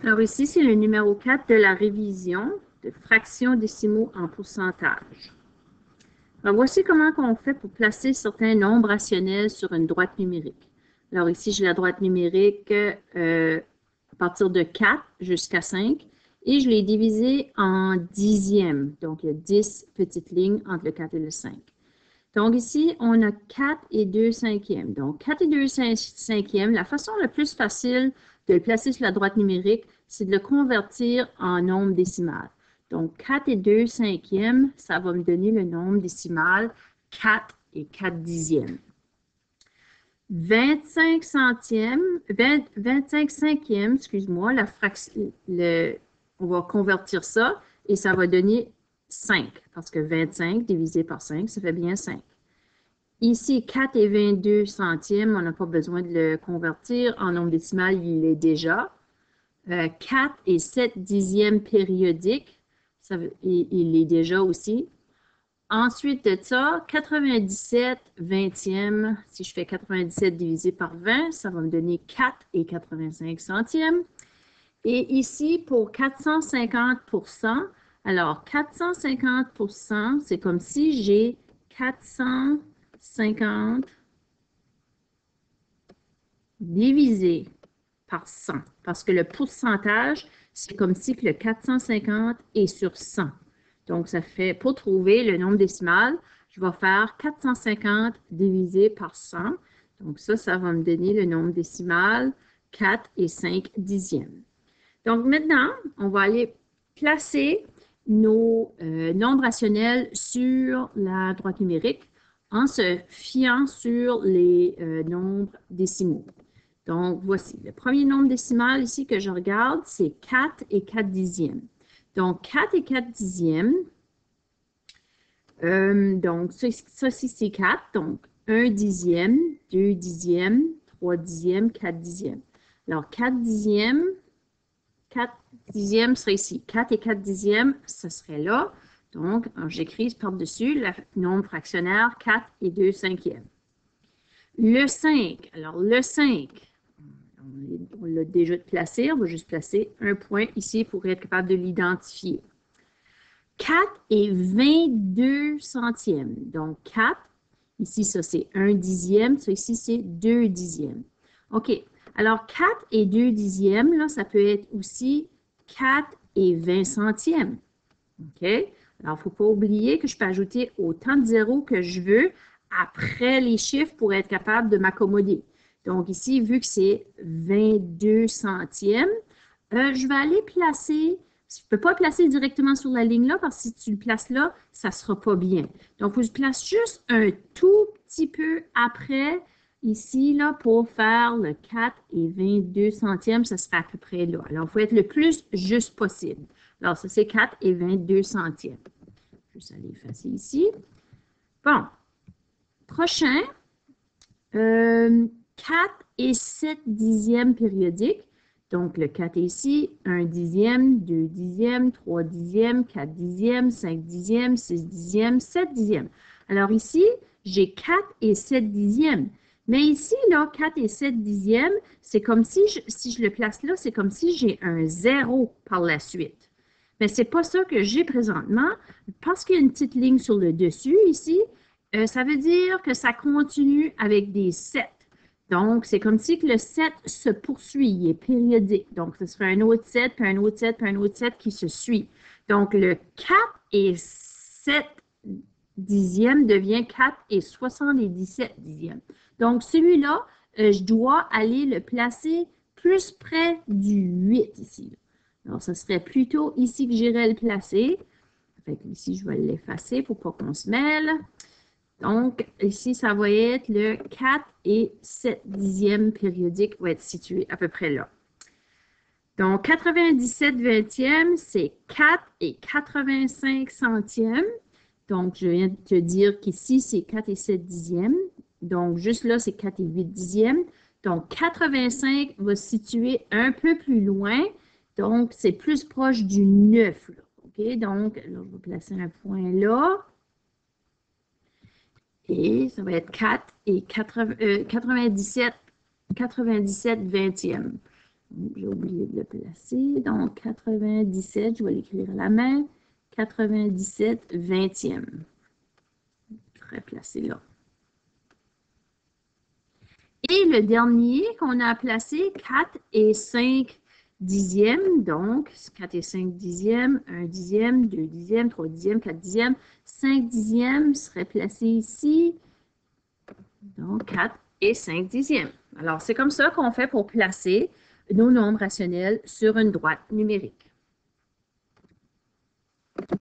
Alors ici, c'est le numéro 4 de la révision de fractions décimaux en pourcentage. Alors voici comment on fait pour placer certains nombres rationnels sur une droite numérique. Alors ici, j'ai la droite numérique à partir de 4 jusqu'à 5 et je l'ai divisée en dixièmes. Donc, il y a 10 petites lignes entre le 4 et le 5. Donc ici, on a 4 et 2 cinquièmes. Donc 4 et 2 cinquièmes, la façon la plus facile de le placer sur la droite numérique, c'est de le convertir en nombre décimal. Donc 4 et 2 cinquièmes, ça va me donner le nombre décimal 4 et 4 dixièmes. 25 centièmes, 25 cinquièmes, excuse-moi, on va convertir ça et ça va donner 5 parce que 25 divisé par 5, ça fait bien 5. Ici, 4 et 22 centièmes, on n'a pas besoin de le convertir. En nombre décimal, il est déjà. 4 et 7 dixièmes périodiques, il est déjà aussi. Ensuite de ça, 97 vingtièmes, si je fais 97 divisé par 20, ça va me donner 4 et 85 centièmes. Et ici, pour 450%, alors 450%, c'est comme si j'ai 450 divisé par 100, parce que le pourcentage, c'est comme si le 450 est sur 100. Donc, ça fait, pour trouver le nombre décimal, je vais faire 450 divisé par 100. Donc, ça va me donner le nombre décimal 4 et 5 dixièmes. Donc, maintenant, on va aller placer nos nombres rationnels sur la droite numérique en se fiant sur les nombres décimaux. Donc, voici. Le premier nombre décimal ici que je regarde, c'est 4 et 4 dixièmes. Donc, 4 et 4 dixièmes. Donc, ça c'est 4. Donc, 1 dixième, 2 dixièmes, 3 dixièmes, 4 dixièmes. Alors, 4 dixièmes, 4 dixièmes serait ici. 4 et 4 dixièmes, ce serait là. Donc, j'écris par-dessus le nombre fractionnaire 4 et 2 cinquièmes. Le 5, alors le 5, on l'a déjà placé, on va juste placer un point ici pour être capable de l'identifier. 4 et 22 centièmes. Donc, 4, ici, ça c'est 1 dixième, ça ici c'est 2 dixièmes. OK, alors 4 et 2 dixièmes, là, ça peut être aussi 4 et 20 centièmes. OK, alors il ne faut pas oublier que je peux ajouter autant de zéros que je veux après les chiffres pour être capable de m'accommoder. Donc ici, vu que c'est 22 centièmes, je vais aller placer, je ne peux pas le placer directement sur la ligne là, parce que si tu le places là, ça ne sera pas bien. Donc, je place juste un tout petit peu après, ici, là, pour faire le 4 et 22 centièmes, ça sera à peu près là. Alors, il faut être le plus juste possible. Alors, ça, c'est 4 et 22 centièmes. Juste aller effacer ici. Bon. Prochain, 4 et 7 dixièmes périodiques. Donc, le 4 est ici, 1 dixième, 2 dixièmes, 3 dixièmes, 4 dixièmes, 5 dixièmes, 6 dixièmes, 7 dixièmes. Alors ici, j'ai 4 et 7 dixièmes. Mais ici, là, 4 et 7 dixièmes, c'est comme si je le place là, c'est comme si j'ai un 0 par la suite. Mais ce n'est pas ça que j'ai présentement. Parce qu'il y a une petite ligne sur le dessus ici, ça veut dire que ça continue avec des 7. Donc, c'est comme si que le 7 se poursuit, il est périodique. Donc, ce serait un autre 7, puis un autre 7, puis un autre 7 qui se suit. Donc, le 4 et 7 dixièmes devient 4 et 77 dixièmes. Donc, celui-là, je dois aller le placer plus près du 8 ici. Alors, ce serait plutôt ici que j'irais le placer. Fait que ici, je vais l'effacer pour pas qu'on se mêle. Donc, ici, ça va être le 4 et 7 dixièmes périodique va être situé à peu près là. Donc, 97 vingtièmes, c'est 4 et 85 centièmes. Donc, je viens de te dire qu'ici, c'est 4 et 7 dixièmes. Donc, juste là, c'est 4 et 8 dixièmes. Donc, 85 va se situer un peu plus loin. Donc, c'est plus proche du 9. Là. OK? Donc, là, je vais placer un point là. Et ça va être 4 et 97 vingtièmes. J'ai oublié de le placer. Donc, 97, je vais l'écrire à la main. 97 vingtième. Je serai placé là. Et le dernier qu'on a placé, 4 et 5 dixièmes. Donc, 4 et 5 dixièmes, 1 dixième, 2 dixièmes, 3 dixièmes, 4 dixièmes. 5 dixièmes serait placé ici. Donc, 4 et 5 dixièmes. Alors, c'est comme ça qu'on fait pour placer nos nombres rationnels sur une droite numérique.